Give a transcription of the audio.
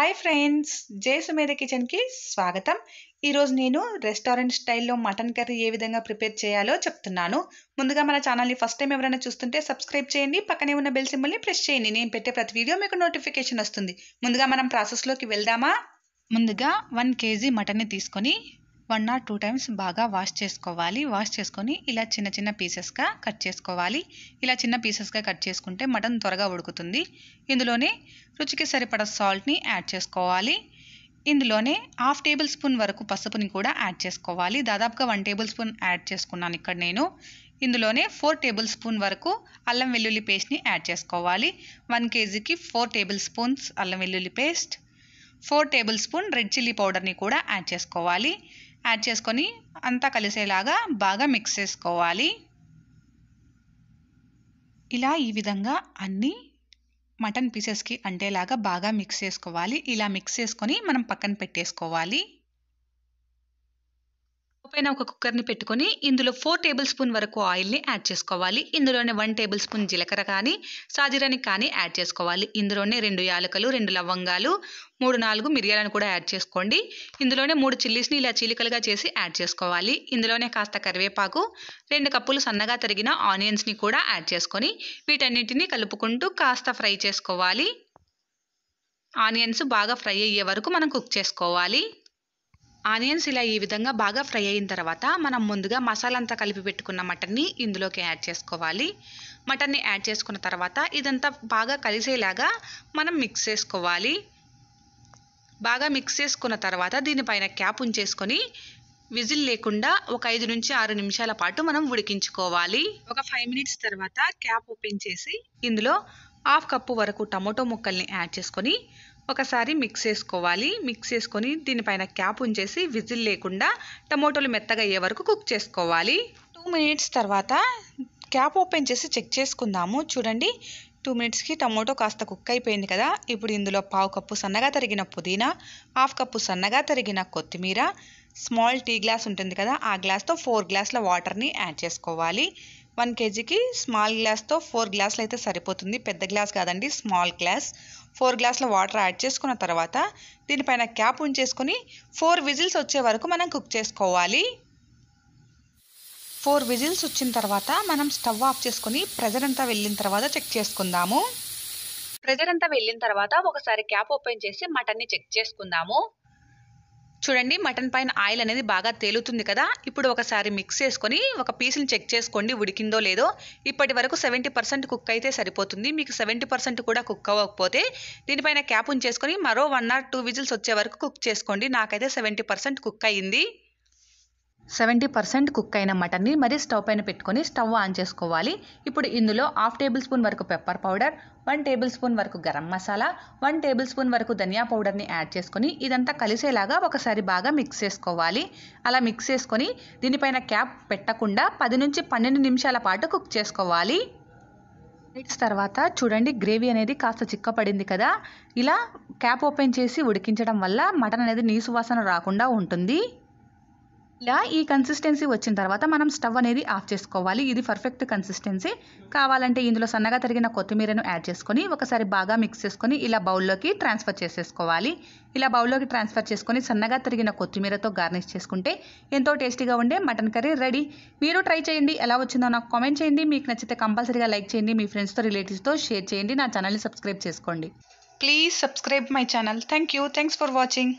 Hi friends, జై సుమేధ కిచెన్కి స్వాగతం. ఈరోజు నేను రెస్టారెంట్ స్టైల్లో మటన్ కర్రీ ఏ విధంగా ప్రిపేర్ చేయాలో చెప్తున్నాను. ముందుగా మన ఛానల్ని ఫస్ట్ టైం ఎవరైనా చూస్తుంటే సబ్స్క్రైబ్ చేయండి, పక్కనే ఉన్న బెల్ సింబల్ని ప్రెస్ చేయండి. నేను పెట్టే ప్రతి వీడియో మీకు నోటిఫికేషన్ వస్తుంది. ముందుగా మనం ప్రాసెస్లోకి వెళ్దామా? ముందుగా 1 kg మటన్ని తీసుకొని 1 or 2 times బాగా వాష్ చేసుకోవాలి. వాష్ చేసుకొని ఇలా చిన్న చిన్న పీసెస్గా కట్ చేసుకోవాలి. ఇలా చిన్న పీసెస్గా కట్ చేసుకుంటే మటన్ త్వరగా ఉడుకుతుంది. ఇందులోనే రుచికి సరిపడా సాల్ట్ని యాడ్ చేసుకోవాలి. ఇందులోనే 1/2 టేబుల్ స్పూన్ వరకు పసుపుని కూడా యాడ్ చేసుకోవాలి. దాదాపుగా 1 టేబుల్ స్పూన్ యాడ్ చేసుకున్నాను ఇక్కడ నేను. ఇందులోనే 4 టేబుల్ స్పూన్ వరకు అల్లం వెల్లుల్లి పేస్ట్ని యాడ్ చేసుకోవాలి. 1 kgకి 4 టేబుల్ స్పూన్స్ అల్లం వెల్లుల్లి paste, 4 tablespoon red chilli పౌడర్ని కూడా యాడ్ చేసుకోవాలి. యాడ్ చేసుకొని అంతా కలిసేలాగా బాగా మిక్స్ చేసుకోవాలి. ఇలా ఈ విధంగా అన్నీ మటన్ పీసెస్కి అంటేలాగా బాగా మిక్స్ చేసుకోవాలి. ఇలా మిక్స్ చేసుకొని మనం పక్కన పెట్టేసుకోవాలి. పైన ఒక కుక్కర్ని పెట్టుకొని ఇందులో 4 టేబుల్ స్పూన్ వరకు ఆయిల్ని యాడ్ చేసుకోవాలి. ఇందులోనే 1 టేబుల్ స్పూన్ జీలకర్ర కానీ సాజీరాని కానీ యాడ్ చేసుకోవాలి. ఇందులోనే 2 యాలకులు, 2 లవంగాలు, 3-4 మిరియాలను కూడా యాడ్ చేసుకోండి. ఇందులోనే 3 చిల్లీస్ని ఇలా చీలికలుగా చేసి యాడ్ చేసుకోవాలి. ఇందులోనే కాస్త కరివేపాకు, 2 కప్పులు సన్నగా తరిగిన ఆనియన్స్ని కూడా యాడ్ చేసుకొని వీటన్నిటిని కలుపుకుంటూ కాస్త ఫ్రై చేసుకోవాలి. ఆనియన్స్ బాగా ఫ్రై అయ్యే వరకు మనం కుక్ చేసుకోవాలి. ఆనియన్స్ ఇలా ఈ విధంగా బాగా ఫ్రై అయిన తర్వాత మనం ముందుగా మసాలా అంతా కలిపి పెట్టుకున్న మటన్ని ఇందులోకి యాడ్ చేసుకోవాలి. మటన్ని యాడ్ చేసుకున్న తర్వాత ఇదంతా బాగా కలిసేలాగా మనం మిక్స్ చేసుకోవాలి. బాగా మిక్స్ చేసుకున్న తర్వాత దీనిపైన క్యాప్ ఉంచేసుకొని విజిల్ లేకుండా ఒక 5 నుంచి 6 నిమిషాల పాటు మనం ఉడికించుకోవాలి. ఒక 5 minutes తర్వాత క్యాప్ ఓపెన్ చేసి ఇందులో 1/2 కప్పు వరకు టమోటో ముక్కల్ని యాడ్ చేసుకొని ఒకసారి మిక్స్ చేసుకోవాలి. మిక్స్ చేసుకొని దీనిపైన క్యాప్ ఉంచేసి విజిల్ లేకుండా టమోటోలు మెత్తగా అయ్యే వరకు కుక్ చేసుకోవాలి. 2 minutes తర్వాత క్యాప్ ఓపెన్ చేసి చెక్ చేసుకుందాము. చూడండి, 2 minutesకి టమోటో కాస్త కుక్ అయిపోయింది కదా. ఇప్పుడు ఇందులో 1/2 కప్పు సన్నగా తరిగిన పుదీనా, 1/2 కప్పు సన్నగా తరిగిన కొత్తిమీర, స్మాల్ టీ గ్లాస్ ఉంటుంది కదా, ఆ గ్లాస్తో 4 గ్లాసుల వాటర్ని యాడ్ చేసుకోవాలి. 1 kgకి స్మాల్ గ్లాస్తో 4 గ్లాసులు అయితే సరిపోతుంది. పెద్ద గ్లాస్ కాదండి, స్మాల్ గ్లాస్. 4 గ్లాసుల వాటర్ యాడ్ చేసుకున్న తర్వాత దీనిపైన క్యాప్ ఉంచేసుకొని 4 విజిల్స్ వచ్చే వరకు మనం కుక్ చేసుకోవాలి. 4 విజిల్స్ వచ్చిన తర్వాత మనం స్టవ్ ఆఫ్ చేసుకొని ప్రెజర్ అంతా వెళ్ళిన తర్వాత చెక్ చేసుకుందాము. ప్రెజర్ అంతా వెళ్ళిన తర్వాత ఒకసారి క్యాప్ ఓపెన్ చేసి మటన్ని చెక్ చేసుకుందాము. చూడండి, మటన్ పైన ఆయిల్ అనేది బాగా తేలుతుంది కదా. ఇప్పుడు ఒకసారి మిక్స్ చేసుకొని ఒక పీస్ని చెక్ చేసుకోండి ఉడికిందో లేదో. ఇప్పటి వరకు 70% కుక్ అయితే సరిపోతుంది. మీకు 70% కూడా కుక్ అవ్వకపోతే దీనిపైన క్యాప్ ఉంచేసుకొని మరో 1 or 2 విజిల్స్ వచ్చే వరకు కుక్ చేసుకోండి. నాకైతే 70% కుక్ అయ్యింది. 70% కుక్ అయిన మటన్ని మరి స్టవ్ పైన పెట్టుకొని స్టవ్ ఆన్ చేసుకోవాలి. ఇప్పుడు ఇందులో 1/2 టేబుల్ స్పూన్ వరకు పెప్పర్ పౌడర్, 1 టేబుల్ స్పూన్ వరకు గరం మసాలా, 1 టేబుల్ స్పూన్ వరకు ధనియా పౌడర్ని యాడ్ చేసుకొని ఇదంతా కలిసేలాగా ఒకసారి బాగా మిక్స్ చేసుకోవాలి. అలా మిక్స్ చేసుకొని దీనిపైన క్యాప్ పెట్టకుండా 10 నుంచి 12 నిమిషాల పాటు కుక్ చేసుకోవాలి. తర్వాత చూడండి, గ్రేవీ అనేది కాస్త చిక్కపడింది కదా. ఇలా క్యాప్ ఓపెన్ చేసి ఉడికించడం వల్ల మటన్ అనేది నీసు వాసన రాకుండా ఉంటుంది. ఇలా ఈ కన్సిస్టెన్సీ వచ్చిన తర్వాత మనం స్టవ్ అనేది ఆఫ్ చేసుకోవాలి. ఇది పర్ఫెక్ట్ కన్సిస్టెన్సీ. కావాలంటే ఇందులో సన్నగా తరిగిన కొత్తిమీరను యాడ్ చేసుకొని ఒకసారి బాగా మిక్స్ చేసుకొని ఇలా బౌల్లోకి ట్రాన్స్ఫర్ చేసేసుకోవాలి. ఇలా బౌల్లోకి ట్రాన్స్ఫర్ చేసుకొని సన్నగా తరిగిన కొత్తిమీరతో గార్నిష్ చేసుకుంటే ఎంతో టేస్టీగా ఉండే మటన్ కర్రీ రెడీ. మీరు ట్రై చేయండి, ఎలా వచ్చిందో నాకు కామెంట్ చేయండి. మీకు నచ్చితే కంపల్సరీగా లైక్ చేయండి, మీ ఫ్రెండ్స్తో రిలేటివ్స్తో షేర్ చేయండి. నా ఛానల్ని సబ్స్క్రైబ్ చేసుకోండి. Please subscribe my channel. Thank you. Thanks for watching.